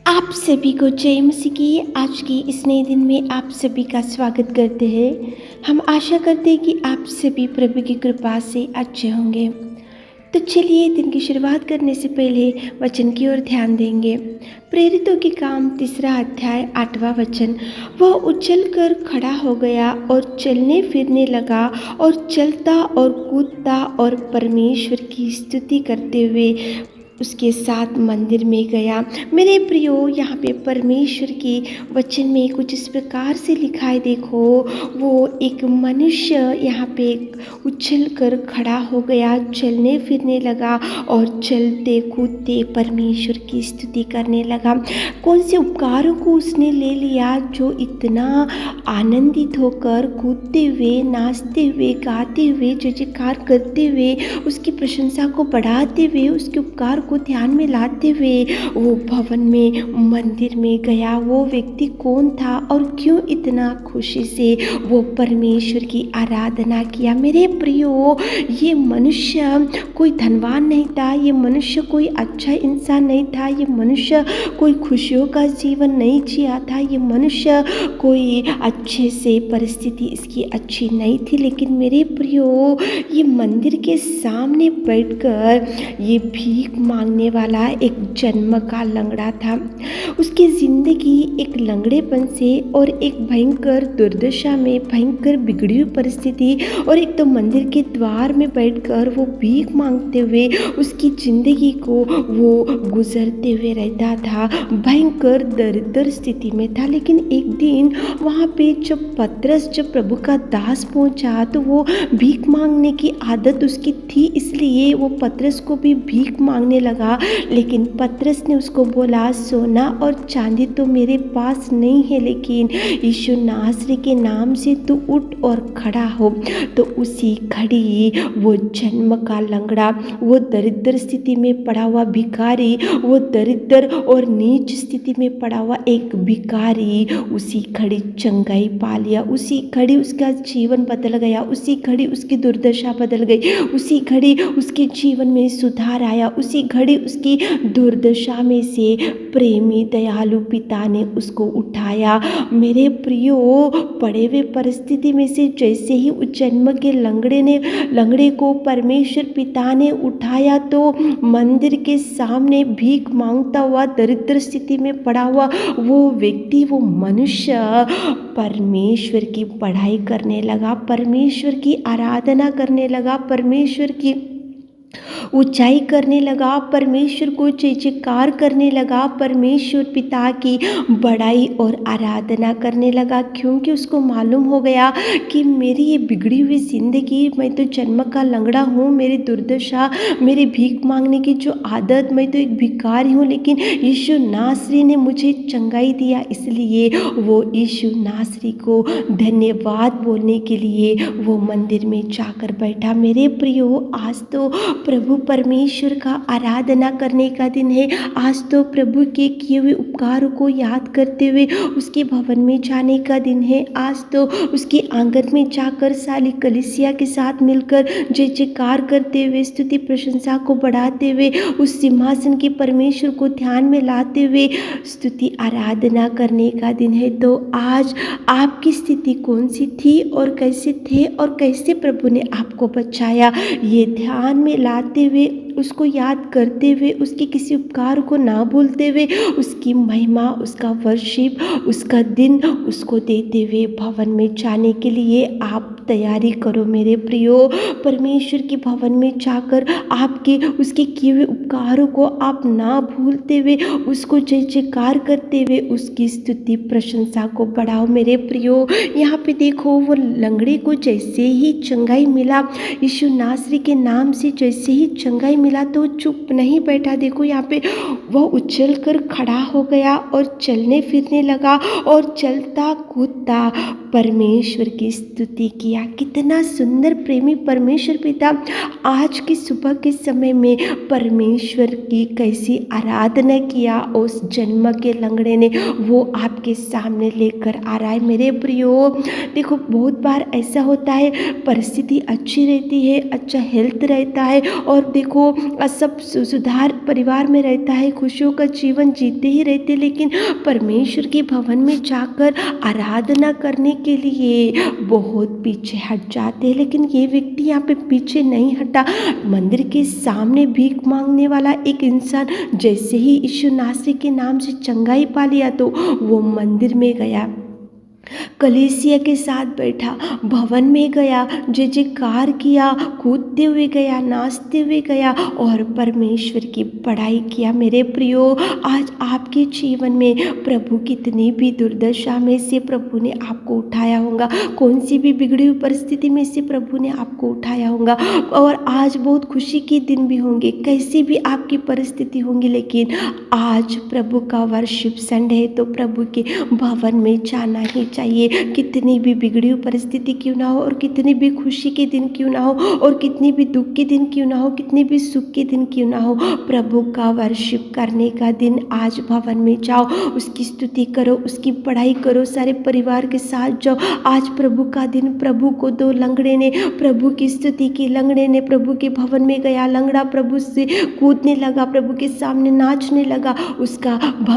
आप सभी को जय मसीह की आज की इस नए दिन में आप सभी का स्वागत करते हैं। हम आशा करते हैं कि आप सभी प्रभु की कृपा से अच्छे होंगे। तो चलिए दिन की शुरुआत करने से पहले वचन की ओर ध्यान देंगे। प्रेरितों के काम 3 अध्याय 8वां वचन। वह उछल कर खड़ा हो गया और चलने फिरने लगा और चलता और कूदता और परमेश्वर की स्तुति करते हुए उसके साथ मंदिर में गया। मेरे प्रियो, यहाँ पे परमेश्वर के वचन में कुछ इस प्रकार से लिखा है। देखो, वो एक मनुष्य यहाँ पे उछल कर खड़ा हो गया, चलने फिरने लगा और चलते कूदते परमेश्वर की स्तुति करने लगा। कौन से उपकारों को उसने ले लिया जो इतना आनंदित होकर कूदते हुए, नाचते हुए, गाते हुए, जय जयकार करते हुए, उसकी प्रशंसा को बढ़ाते हुए, उसके उपकार को ध्यान में लाते हुए वो भवन में, मंदिर में गया। वो व्यक्ति कौन था और क्यों इतना खुशी से वो परमेश्वर की आराधना किया? मेरे प्रियो, ये मनुष्य कोई धनवान नहीं था, ये मनुष्य कोई अच्छा इंसान नहीं था, ये मनुष्य कोई खुशियों का जीवन नहीं जिया था, ये मनुष्य कोई अच्छे से परिस्थिति इसकी अच्छी नहीं थी। लेकिन मेरे प्रियो, ये मंदिर के सामने बैठकर ये भीख मांगने वाला एक जन्म का लंगड़ा था। उसकी जिंदगी एक लंगड़ेपन से और एक भयंकर दुर्दशा में, भयंकर बिगड़ी हुई परिस्थिति और एक तो मंदिर के द्वार में बैठकर वो भीख मांगते हुए उसकी जिंदगी को वो गुजरते हुए रहता था। भयंकर दरिद्र स्थिति में था। लेकिन एक दिन वहाँ पे जब पतरस, जब प्रभु का दास पहुँचा, तो वो भीख मांगने की आदत उसकी थी, इसलिए वो पतरस को भी भीख मांगने लगा। लेकिन पतरस ने उसको बोला, सोना और चांदी तो मेरे पास नहीं है, लेकिन यीशु नासरी के नाम से तू उठ और खड़ा हो। तो उसी घड़ी वो जन्म का लंगड़ा, वो दरिद्र स्थिति में पड़ा हुआ भिखारी, वो दरिद्र और नीच स्थिति में पड़ा हुआ एक भिखारी उसी घड़ी चंगाई पा लिया। उसी घड़ी उसका जीवन बदल गया, उसी घड़ी उसकी दुर्दशा बदल गई, उसी घड़ी उसके जीवन में सुधार आया, उसी घड़ी उसकी दुर्दशा में से प्रेमी दयालु पिता ने उसको उठाया। मेरे प्रियो, पड़े हुए परिस्थिति में से जैसे ही उस जन्म के लंगड़े को परमेश्वर पिता ने उठाया, तो मंदिर के सामने भीख मांगता हुआ, दरिद्र स्थिति में पड़ा हुआ वो व्यक्ति, वो मनुष्य परमेश्वर की पढ़ाई करने लगा, परमेश्वर की आराधना करने लगा, परमेश्वर की ऊंचाई करने लगा, परमेश्वर को जय जयकार करने लगा, परमेश्वर पिता की बड़ाई और आराधना करने लगा। क्योंकि उसको मालूम हो गया कि मेरी ये बिगड़ी हुई जिंदगी, मैं तो जन्म का लंगड़ा हूँ, मेरी दुर्दशा, मेरी भीख मांगने की जो आदत, मैं तो एक भिखारी हूँ, लेकिन यीशु नासरी ने मुझे चंगाई दिया। इसलिए वो यीशु नासरी को धन्यवाद बोलने के लिए वो मंदिर में जाकर बैठा। मेरे प्रियो, आज तो प्रभु परमेश्वर का आराधना करने का दिन है। आज तो प्रभु के किए हुए उपकारों को याद करते हुए उसके भवन में जाने का दिन है। आज तो उसके आंगन में जाकर सारी कलीसिया के साथ मिलकर जय जयकार करते हुए, स्तुति प्रशंसा को बढ़ाते हुए, उस सिंहासन के परमेश्वर को ध्यान में लाते हुए स्तुति आराधना करने का दिन है। तो आज आपकी स्थिति कौन सी थी और कैसे थे और कैसे प्रभु ने आपको बचाया, ये ध्यान में लाते हुए, उसको याद करते हुए, उसके किसी उपकार को ना भूलते हुए, उसकी महिमा, उसका वर्शिप, उसका दिन उसको देते हुए भवन में जाने के लिए आप तैयारी करो। मेरे प्रियो, परमेश्वर के भवन में जाकर आपके उसके किए हुए उपकारों को आप ना भूलते हुए, उसको जय जयकार करते हुए उसकी स्तुति प्रशंसा को बढ़ाओ। मेरे प्रियो, यहाँ पे देखो, वो लंगड़े को जैसे ही चंगाई मिला, यीशु नासरी के नाम से जैसे ही चंगाई मिला, तो चुप नहीं बैठा। देखो यहाँ पे वह उछल कर खड़ा हो गया और चलने फिरने लगा और चलता कूदता परमेश्वर की स्तुति किया। कितना सुंदर प्रेमी परमेश्वर पिता आज की सुबह के समय में परमेश्वर की कैसी आराधना किया। उस जन्म के लंगड़े ने वो आपके सामने लेकर आ रहा है। मेरे प्रियो, देखो बहुत बार ऐसा होता है, परिस्थिति अच्छी रहती है, अच्छा हेल्थ रहता है और देखो सब सुधार परिवार में रहता है, खुशियों का जीवन जीते ही रहते, लेकिन परमेश्वर के भवन में जाकर आराधना करने के लिए बहुत पीछे हट जाते हैं। लेकिन ये व्यक्ति यहाँ पे पीछे नहीं हटा। मंदिर के सामने भीख मांगने वाला एक इंसान जैसे ही यीशु नासरी के नाम से चंगाई पा लिया तो वो मंदिर में गया, कलीसिया के साथ बैठा, भवन में गया, जय जयकार किया, कूदते हुए गया, नाचते हुए गया और परमेश्वर की बड़ाई किया। मेरे प्रियो, आज आपके जीवन में प्रभु कितनी भी दुर्दशा में से प्रभु ने आपको उठाया होगा, कौन सी भी बिगड़ी हुई परिस्थिति में से प्रभु ने आपको उठाया होगा और आज बहुत खुशी के दिन भी होंगे, कैसी भी आपकी परिस्थिति होंगी, लेकिन आज प्रभु का वर्शिप संडे है तो प्रभु के भवन में जाना ही चाहिए। कितनी भी बिगड़ी हुई परिस्थिति क्यों ना हो और कितनी भी खुशी के दिन क्यों ना हो और कितनी भी दुख के दिन क्यों ना हो, कितनी भी सुख के दिन क्यों ना हो, प्रभु का वर्शिप करने का दिन आज भवन में जाओ, उसकी स्तुति करो, उसकी पढ़ाई करो, सारे परिवार के साथ जाओ। आज प्रभु का दिन प्रभु को दो। लंगड़े ने प्रभु की स्तुति की, लंगड़े ने प्रभु के भवन में गया, लंगड़ा प्रभु से कूदने लगा, प्रभु के सामने नाचने लगा,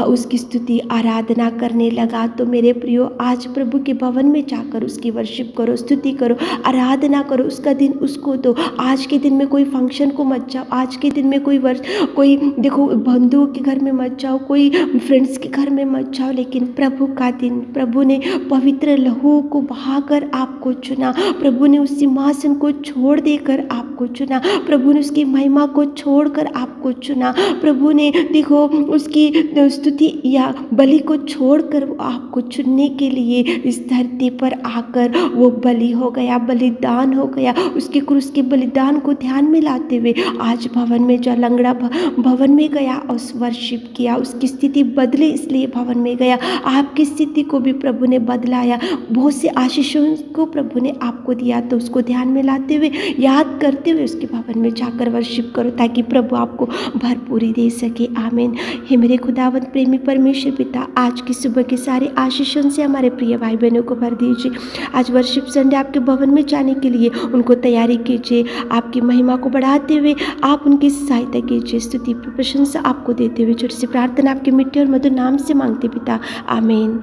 उसकी स्तुति आराधना करने लगा। तो मेरे प्रियो, आज प्रभु के भवन में जाकर उसकी वर्शिप करो, स्तुति करो, आराधना करो, उसका दिन उसको दो। आज के दिन में कोई फंक्शन को मत जाओ, आज के दिन में कोई देखो बंधुओं के घर में मत जाओ, कोई फ्रेंड्स के घर में मत जाओ, लेकिन प्रभु का दिन, प्रभु ने पवित्र लहू को बहाकर आपको चुना, प्रभु ने उस सिंहासन को छोड़ देकर आपको चुना, प्रभु ने उसकी महिमा को छोड़कर आपको चुना, प्रभु ने देखो उसकी स्तुति या बलि को छोड़कर आपको चुनने के लिए इस धरती पर आकर वो बलि हो गया, बलिदान हो गया। उसके क्रूस के बलिदान को ध्यान में लाते हुए आज भवन में जो लंगड़ा भवन में गया और वर्शिप किया, उसकी स्थिति बदली इसलिए भवन में गया। आपकी स्थिति को भी प्रभु ने बदलाया, बहुत से आशीषों को प्रभु ने आपको दिया, तो उसको ध्यान में लाते हुए, याद करते हुए उसके भवन में जाकर वर्शिप करो ताकि प्रभु आपको भरपूरी दे सके। आमीन। हे मेरे खुदावंत प्रेमी परमेश्वर पिता, आज की सुबह के सारे आशीषों से हमारे प्रिय भाई बहनों को भर दीजिए। आज वर्शिप संडे आपके भवन में जाने के लिए उनको तैयारी कीजिए, आपकी महिमा को बढ़ाते हुए आप उनकी सहायता कीजिए। स्तुति प्रशंसा आपको देते हुए छोटी सी प्रार्थना आपके मिट्टी और मधुर नाम से मांगते पिता, आमीन।